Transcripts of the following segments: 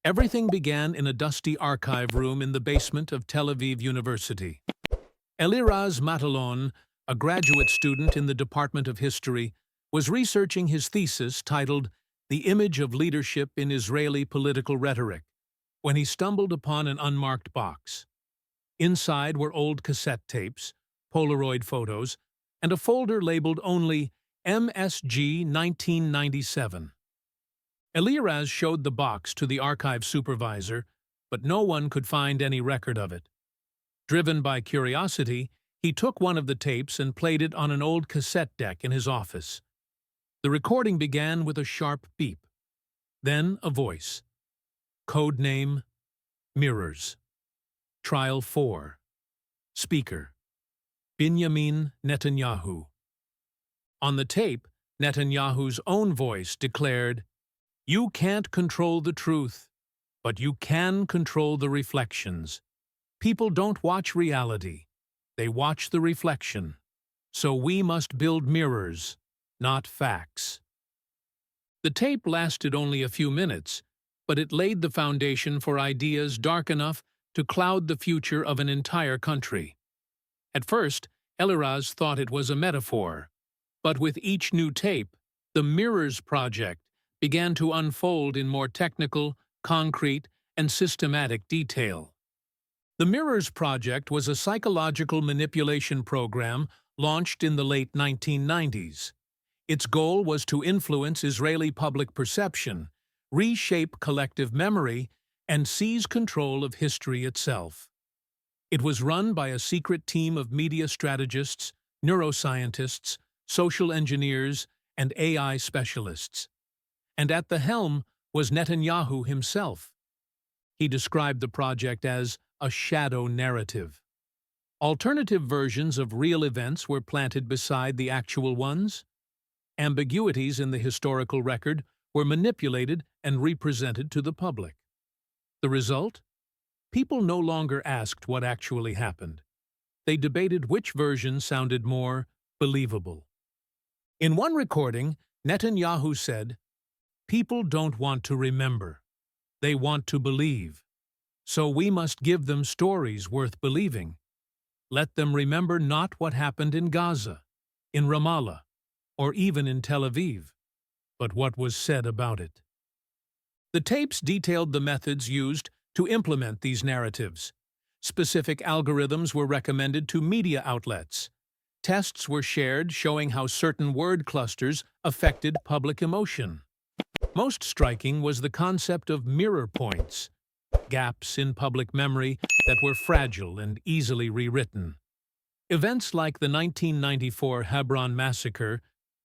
Everything began in a dusty archive room in the basement of Tel Aviv University. Eliraz Matalon, a graduate student in the Department of History, was researching his thesis titled The Image of Leadership in Israeli Political Rhetoric, when he stumbled upon an unmarked box. Inside were old cassette tapes, Polaroid photos, and a folder labeled only MSG 1997. Eliraz showed the box to the archive supervisor, but no one could find any record of it. Driven by curiosity, he took one of the tapes and played it on an old cassette deck in his office. The recording began with a sharp beep. Then a voice. Code name, Mirrors. Trial 4. Speaker, Benjamin Netanyahu. On the tape, Netanyahu's own voice declared, "You can't control the truth, but you can control the reflections. People don't watch reality, they watch the reflection. So we must build mirrors, not facts." The tape lasted only a few minutes, but it laid the foundation for ideas dark enough to cloud the future of an entire country. At first, Eliraz thought it was a metaphor, but with each new tape, the Mirrors Project began to unfold in more technical, concrete, and systematic detail. The Mirrors Project was a psychological manipulation program launched in the late 1990s. Its goal was to influence Israeli public perception, reshape collective memory, and seize control of history itself. It was run by a secret team of media strategists, neuroscientists, social engineers, and AI specialists. And at the helm was Netanyahu himself. He described the project as a shadow narrative. Alternative versions of real events were planted beside the actual ones. Ambiguities in the historical record were manipulated and represented to the public. The result? People no longer asked what actually happened. They debated which version sounded more believable. In one recording, Netanyahu said, "People don't want to remember. They want to believe. So we must give them stories worth believing. Let them remember not what happened in Gaza, in Ramallah, or even in Tel Aviv, but what was said about it." The tapes detailed the methods used to implement these narratives. Specific algorithms were recommended to media outlets. Tests were shared showing how certain word clusters affected public emotion. Most striking was the concept of mirror points, gaps in public memory that were fragile and easily rewritten. Events like the 1994 Hebron massacre,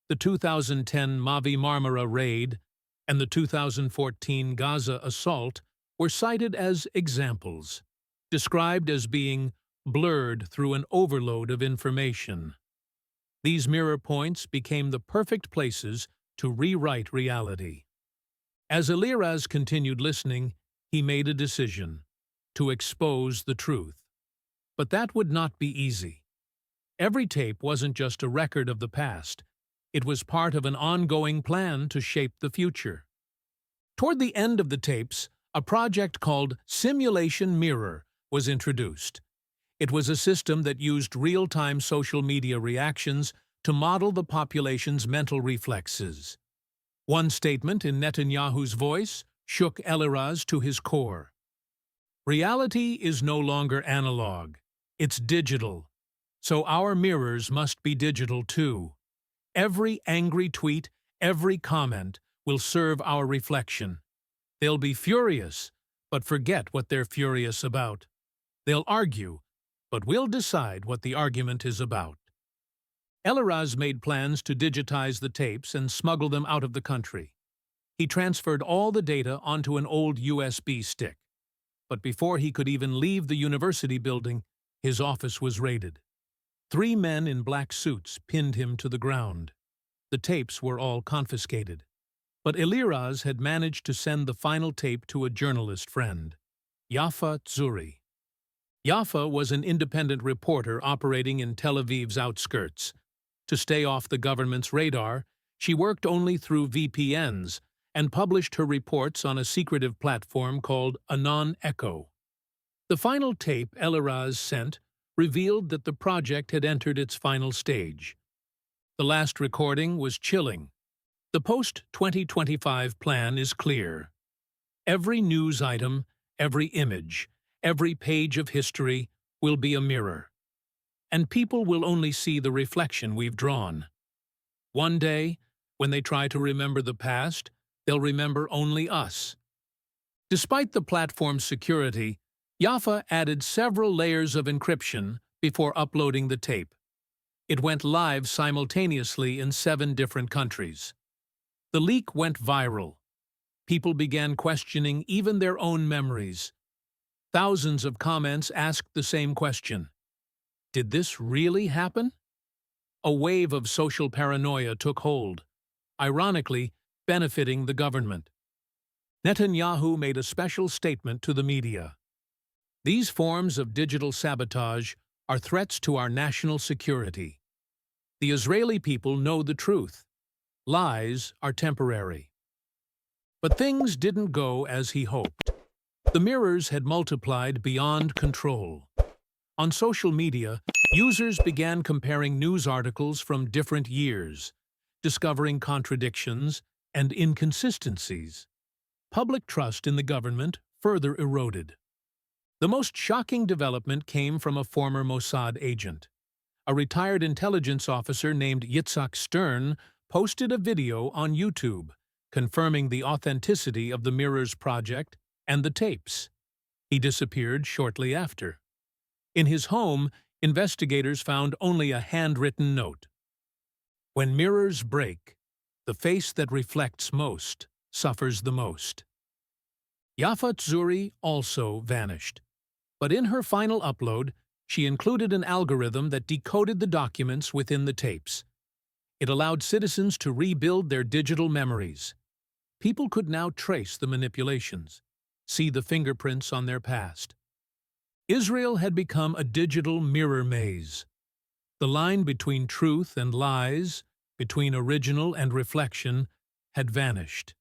the 2010 Mavi Marmara raid, and the 2014 Gaza assault were cited as examples, described as being blurred through an overload of information. These mirror points became the perfect places to rewrite reality. As Eliraz continued listening, he made a decision to expose the truth. But that would not be easy. Every tape wasn't just a record of the past. It was part of an ongoing plan to shape the future. Toward the end of the tapes, a project called Simulation Mirror was introduced. It was a system that used real-time social media reactions to model the population's mental reflexes. One statement in Netanyahu's voice shook Eliraz to his core. "Reality is no longer analog. It's digital. So our mirrors must be digital too. Every angry tweet, every comment will serve our reflection. They'll be furious, but forget what they're furious about. They'll argue, but we'll decide what the argument is about." Eliraz made plans to digitize the tapes and smuggle them out of the country. He transferred all the data onto an old USB stick. But before he could even leave the university building, his office was raided. 3 men in black suits pinned him to the ground. The tapes were all confiscated. But Eliraz had managed to send the final tape to a journalist friend, Yafa Tzuri. Yafa was an independent reporter operating in Tel Aviv's outskirts. To stay off the government's radar, she worked only through VPNs and published her reports on a secretive platform called Anon Echo. The final tape Eliraz sent revealed that the project had entered its final stage. The last recording was chilling. The post-2025 plan is clear. Every news item, every image, every page of history will be a mirror. And people will only see the reflection we've drawn. One day, when they try to remember the past, they'll remember only us. Despite the platform's security, Jaffa added several layers of encryption before uploading the tape. It went live simultaneously in 7 different countries. The leak went viral. People began questioning even their own memories. Thousands of comments asked the same question. Did this really happen? A wave of social paranoia took hold, ironically benefiting the government. Netanyahu made a special statement to the media. These forms of digital sabotage are threats to our national security. The Israeli people know the truth. Lies are temporary. But things didn't go as he hoped. The mirrors had multiplied beyond control. On social media, users began comparing news articles from different years, discovering contradictions and inconsistencies. Public trust in the government further eroded. The most shocking development came from a former Mossad agent. A retired intelligence officer named Yitzhak Stern posted a video on YouTube, confirming the authenticity of the Mirrors project and the tapes. He disappeared shortly after. In his home, investigators found only a handwritten note. When mirrors break, the face that reflects most suffers the most. Jaffa Tzuri also vanished. But in her final upload, she included an algorithm that decoded the documents within the tapes. It allowed citizens to rebuild their digital memories. People could now trace the manipulations, see the fingerprints on their past. Israel had become a digital mirror maze. The line between truth and lies, between original and reflection, had vanished.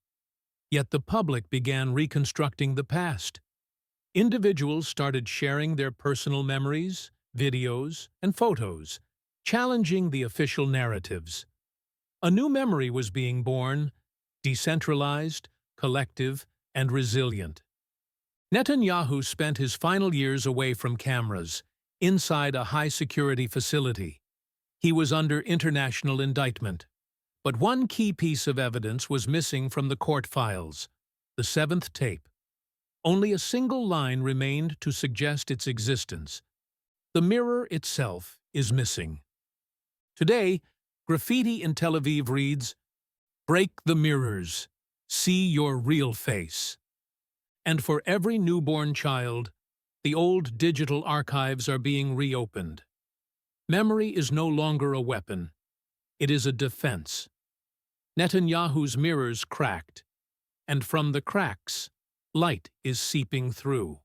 Yet the public began reconstructing the past. Individuals started sharing their personal memories, videos, and photos, challenging the official narratives. A new memory was being born, decentralized, collective, and resilient. Netanyahu spent his final years away from cameras, inside a high-security facility. He was under international indictment. But one key piece of evidence was missing from the court files: the 7th tape. Only a single line remained to suggest its existence. The mirror itself is missing. Today, graffiti in Tel Aviv reads, "Break the mirrors. See your real face." And for every newborn child, the old digital archives are being reopened. Memory is no longer a weapon. It is a defense. Netanyahu's mirrors cracked, and from the cracks, light is seeping through.